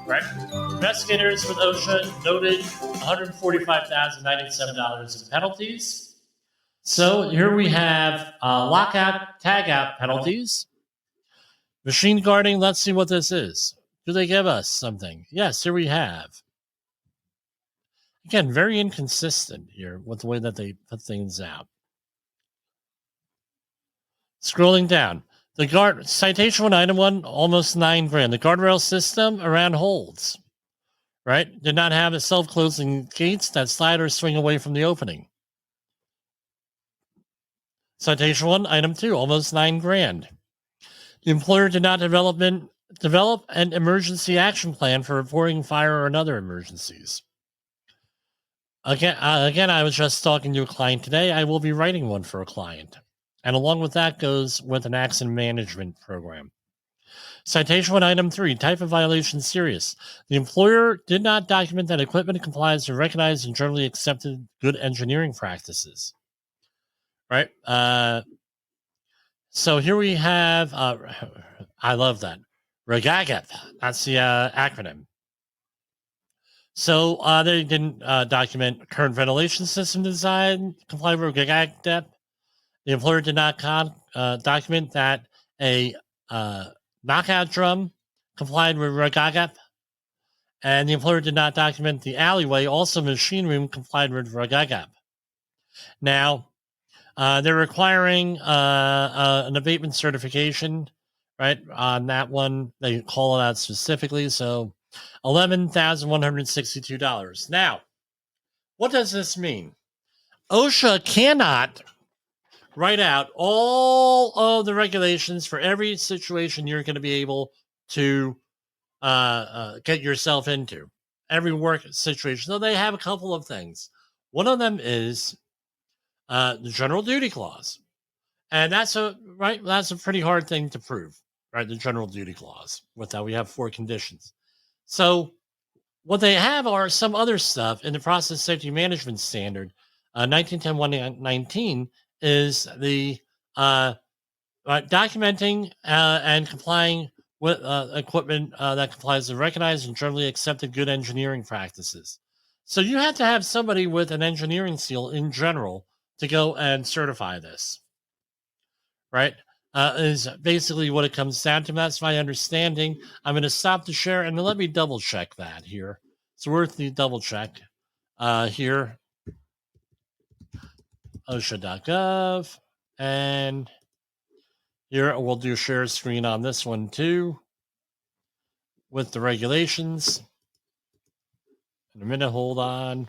Right? Investigators with OSHA noted $145,097 in penalties. So here we have lockout, tagout penalties. Machine guarding, let's see what this is. Do they give us something? Yes, here we have. Again, very inconsistent here with the way that they put things out. Scrolling down. The guard citation 1, item 1, almost $9,000. The guardrail system around holds. Right? Did not have a self-closing gates that slide or swing away from the opening. Citation 1, item 2, almost $9,000. The employer did not develop an emergency action plan for reporting fire or other emergencies. Again, I was just talking to a client today. I will be writing one for a client. And along with that goes with an accident management program. Citation 1, item 3, type of violation serious. The employer did not document that equipment complies with recognized and generally accepted good engineering practices. Right? So here we have, I love that, REGAGEP. That's the acronym. So they didn't document current ventilation system design, comply with REGAGEP. The employer did not document that a knockout drum complied with REGAGEP. And the employer did not document the alleyway, also machine room, complied with REGAGEP. Now, they're requiring an abatement certification, right? On that one, they call it out specifically. So $11,162. Now, what does this mean? OSHA cannot write out all of the regulations for every situation you're going to be able to get yourself into. Every work situation. So they have a couple of things. One of them is the general duty clause. And that's a pretty hard thing to prove, right? The general duty clause. With that, we have 4 conditions. So what they have are some other stuff in the process safety management standard. 1910-119 is the documenting and complying with equipment that complies with recognized and generally accepted good engineering practices. So you have to have somebody with an engineering seal in general to go and certify this, right? Is basically what it comes down to. That's my understanding. I'm going to stop the share and let me double check that here. It's worth the double check here. OSHA.gov. And here we'll do share screen on this one too with the regulations. In a minute, hold on.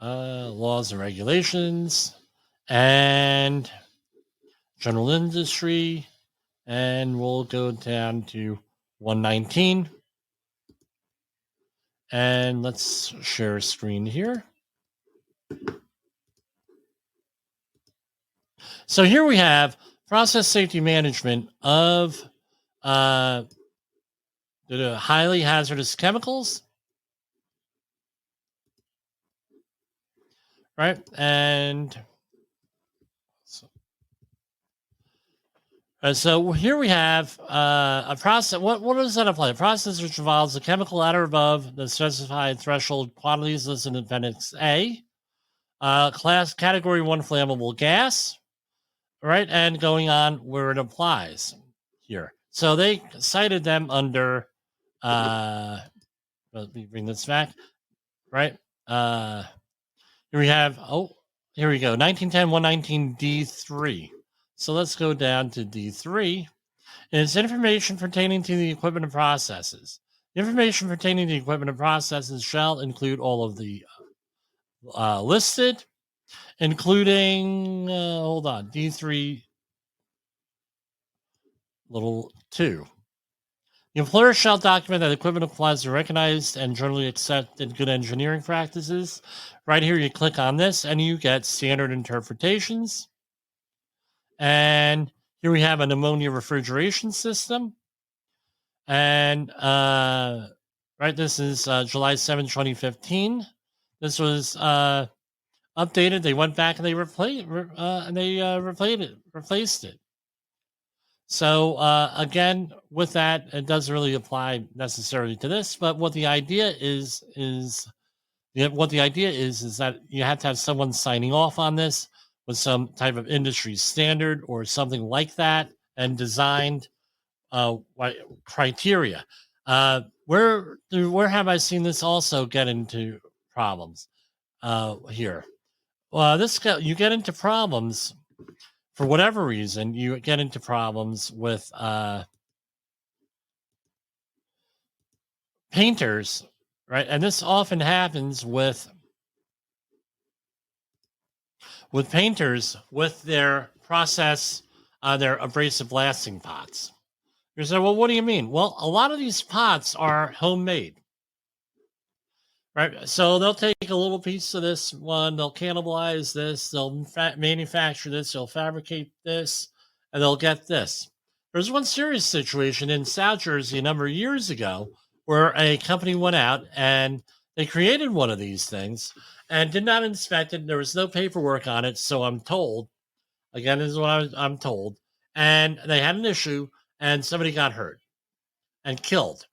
Laws and regulations and general industry, and we'll go down to 119. And let's share a screen here. So here we have process safety management of the highly hazardous chemicals. Right? And so here we have a process. What does that apply? A process which involves a chemical at or above the specified threshold quantities listed in Appendix A. Class Category 1 flammable gas. Right? And going on where it applies here. So they cited them under, let me bring this back. Right? Here we have, here we go, 1910-119 D3. So let's go down to D3. It's information pertaining to the equipment and processes. Information pertaining to the equipment and processes shall include all of the listed, including, hold on, D3 little 2. The employer shall document that equipment applies to recognized and generally accepted good engineering practices. Right here, you click on this and you get standard interpretations. And here we have an ammonia refrigeration system. And this is July 7, 2015. This was updated. They went back and they replaced it. So again, with that, it doesn't really apply necessarily to this. But what the idea is that you have to have someone signing off on this with some type of industry standard or something like that, and designed criteria. Where have I seen this also get into problems? Here, you get into problems for whatever reason. You get into problems with painters, right? And this often happens with painters with their process, their abrasive blasting pots. You say, well, what do you mean? Well, a lot of these pots are homemade, right? So they'll take a little piece of this one, they'll cannibalize this, they'll manufacture this, they'll fabricate this, and they'll get this. There's one serious situation in South Jersey a number of years ago where a company went out and they created one of these things and did not inspect it. There was no paperwork on it, so I'm told. Again, this is what I'm told. And they had an issue, and somebody got hurt and killed.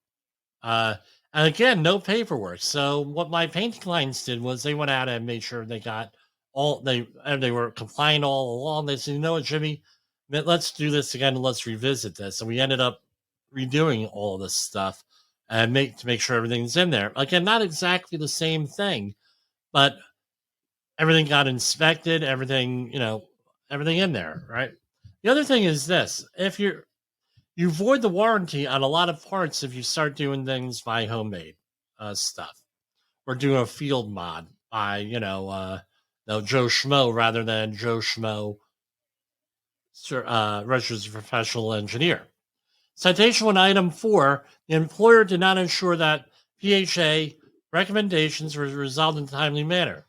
And again, no paperwork. So what my painting clients did was they went out and made sure they got they were compliant all along. They said, you know what, Jimmy, let's do this again and let's revisit this. And we ended up redoing all of this stuff and to make sure everything's in there. Again, not exactly the same thing, but everything got inspected, everything in there, right? The other thing is this: if you void the warranty on a lot of parts if you start doing things by homemade stuff, or doing a field mod by Joe Schmo rather than Joe Schmo registered as a professional engineer. Citation 1, item 4, the employer did not ensure that PHA recommendations were resolved in a timely manner.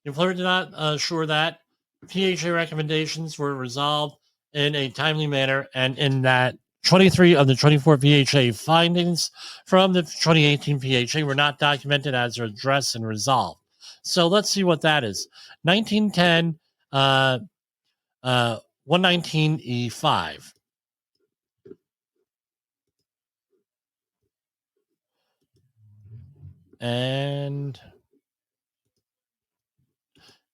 The employer did not assure that PHA recommendations were resolved in a timely manner, and in that 23 of the 24 PHA findings from the 2018 PHA were not documented as addressed and resolved. So let's see what that is. 1910 119E5. And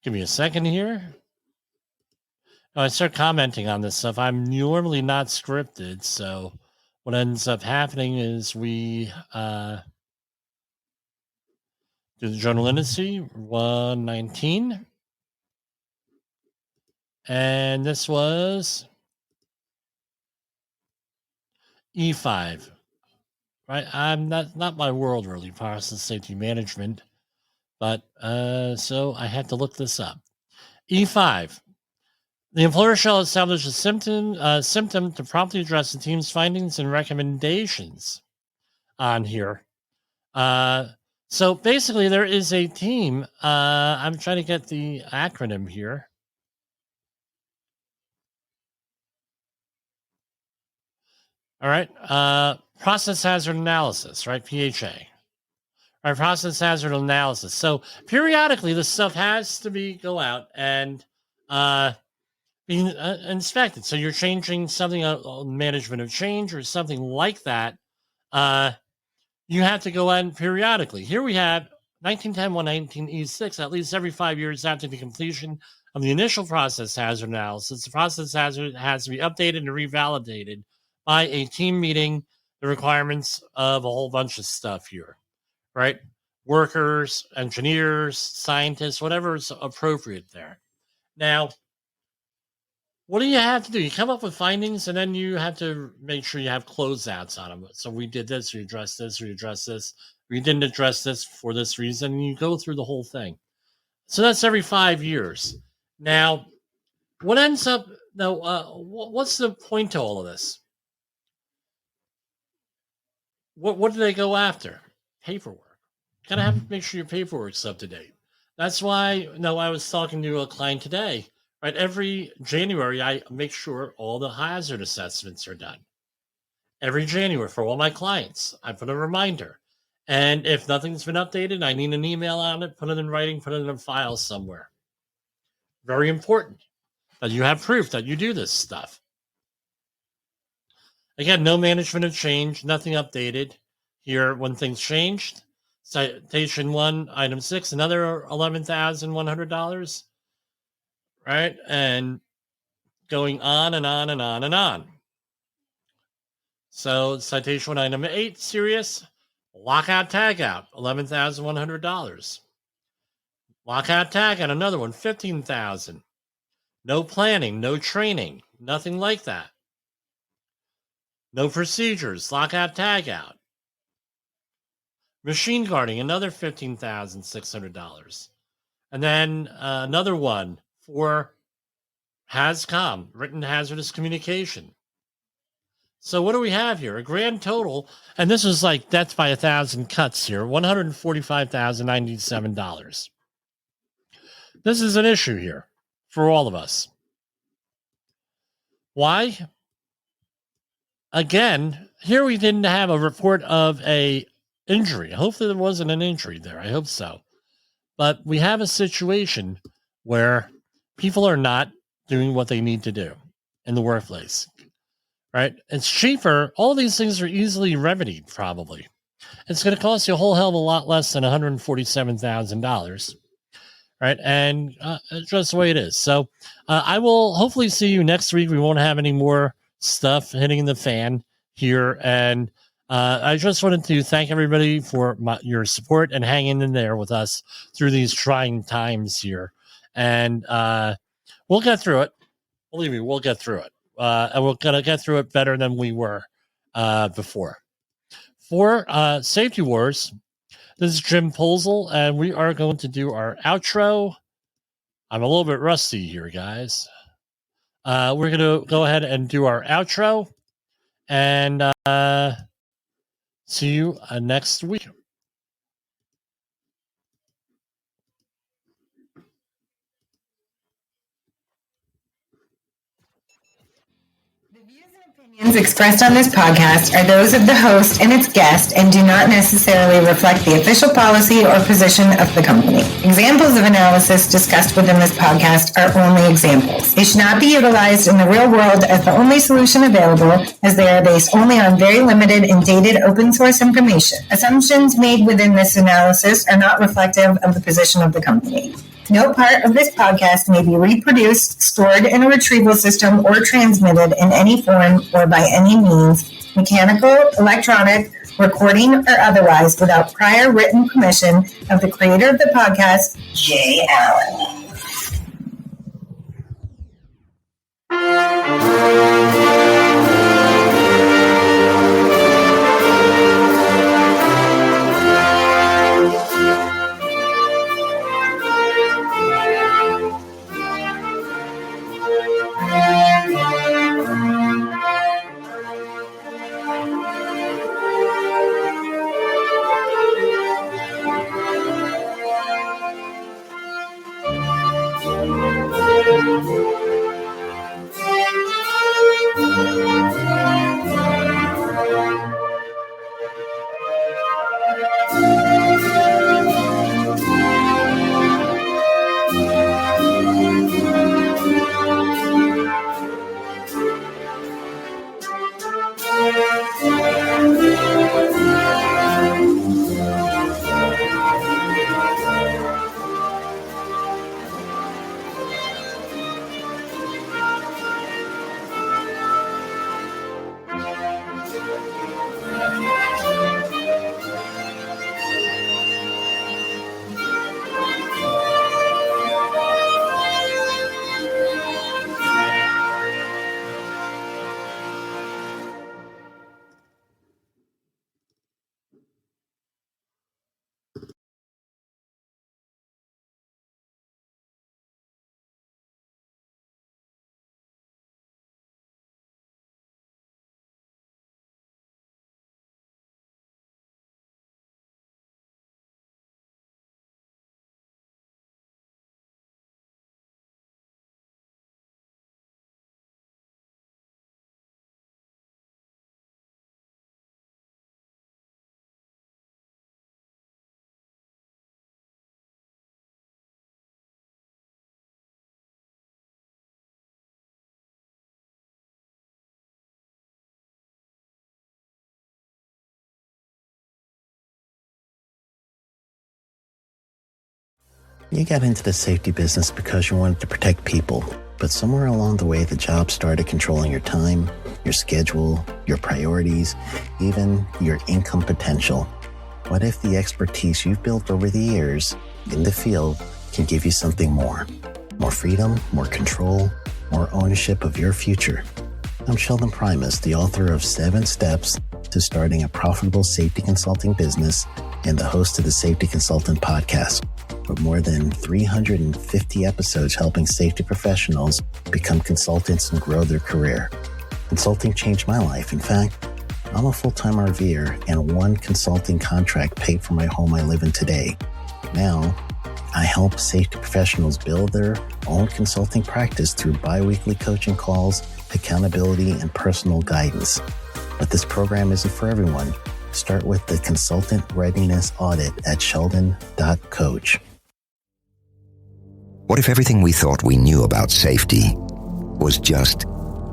give me a second here. I start commenting on this stuff. I'm normally not scripted, so what ends up happening is we do the journal indice 119, and this was E5. Right, I'm not my world really, process safety management, but so I had to look this up. E5. The employer shall establish a symptom to promptly address the team's findings and recommendations on here. So basically, there is a team. I'm trying to get the acronym here. All right. Process hazard analysis, right? PHA. All right, process hazard analysis. So periodically, this stuff has to go out and being inspected. So you're changing something, management of change or something like that. You have to go in periodically. Here we have 1910 119E6, at least every 5 years after the completion of the initial process hazard analysis. The process hazard has to be updated and revalidated by a team meeting the requirements of a whole bunch of stuff here, right? Workers, engineers, scientists, whatever is appropriate there. Now, what do you have to do? You come up with findings, and then you have to make sure you have closeouts on them. So we did this, we addressed this, we addressed this. We didn't address this for this reason, and you go through the whole thing. So that's every 5 years. Now, what ends up, what's the point to all of this? what do they go after? Paperwork. Gotta have to make sure your paperwork's up to date. That's why, I was talking to a client today, right? Every January, I make sure all the hazard assessments are done. Every January for all my clients, I put a reminder. And if nothing's been updated, I need an email on it, put it in writing, put it in a file somewhere. Very important that you have proof that you do this stuff. Again, no management of change, nothing updated. Here, when things changed, citation 1, item 6, another $11,100, right? And going on and on and on and on. So, citation 1, item 8, serious, lockout tagout, $11,100. Lockout tagout, another one, $15,000. No planning, no training, nothing like that. No procedures, lockout tagout. Machine guarding, another $15,600. And then another one for HAZCOM, written hazardous communication. So what do we have here? A grand total, and this is like death by 1,000 cuts here, $145,097. This is an issue here for all of us. Why? Again, here we didn't have a report of a injury. Hopefully there wasn't an injury there. I hope so. But we have a situation where people are not doing what they need to do in the workplace, right? It's cheaper. All these things are easily remedied, probably. It's going to cost you a whole hell of a lot less than $147,000, right? And it's just the way it is. So I will hopefully see you next week. We won't have any more stuff hitting the fan here. And I just wanted to thank everybody for your support and hanging in there with us through these trying times here. And we'll get through it. Believe me, we'll get through it. And we're going to get through it better than we were before. For Safety Wars, this is Jim Polzel, and we are going to do our outro. I'm a little bit rusty here, guys. We're going to go ahead and do our outro. And see you next week. Opinions expressed on this podcast are those of the host and its guest and do not necessarily reflect the official policy or position of the company. Examples of analysis discussed within this podcast are only examples. They should not be utilized in the real world as the only solution available, as they are based only on very limited and dated open source information. Assumptions made within this analysis are not reflective of the position of the company. No part of this podcast may be reproduced, stored in a retrieval system, or transmitted in any form or by any means, mechanical, electronic, recording, or otherwise, without prior written permission of the creator of the podcast, Jay Allen. You got into the safety business because you wanted to protect people, but somewhere along the way, the job started controlling your time, your schedule, your priorities, even your income potential. What if the expertise you've built over the years in the field can give you something more? More freedom, more control, more ownership of your future. I'm Sheldon Primus, the author of 7 Steps to Starting a Profitable Safety Consulting Business and the host of the Safety Consultant Podcast, with more than 350 episodes helping safety professionals become consultants and grow their career. Consulting changed my life. In fact, I'm a full-time RVer, and one consulting contract paid for my home I live in today. Now, I help safety professionals build their own consulting practice through bi-weekly coaching calls, accountability, and personal guidance. But this program isn't for everyone. Start with the Consultant Readiness Audit at sheldon.coach. What if everything we thought we knew about safety was just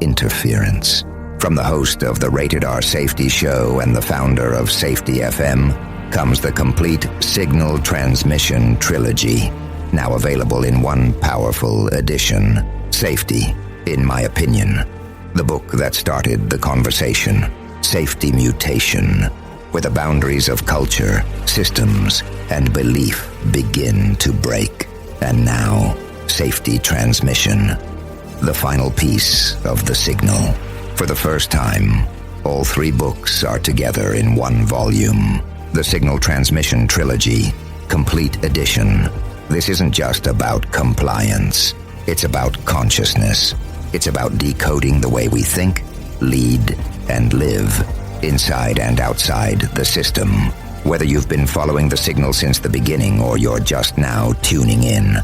interference? From the host of the Rated R Safety Show and the founder of Safety FM comes the complete signal transmission trilogy, now available in one powerful edition. Safety, in my opinion, the book that started the conversation. Safety Mutation, where the boundaries of culture, systems, and belief begin to break. And now, Safety Transmission, the final piece of the signal. For the first time, all 3 books are together in one volume. The Signal Transmission Trilogy, Complete Edition. This isn't just about compliance. It's about consciousness. It's about decoding the way we think, lead, and live, inside and outside the system. Whether you've been following the signal since the beginning or you're just now tuning in,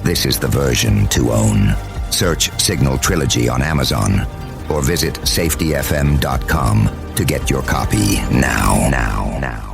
this is the version to own. Search Signal Trilogy on Amazon or visit safetyfm.com to get your copy now.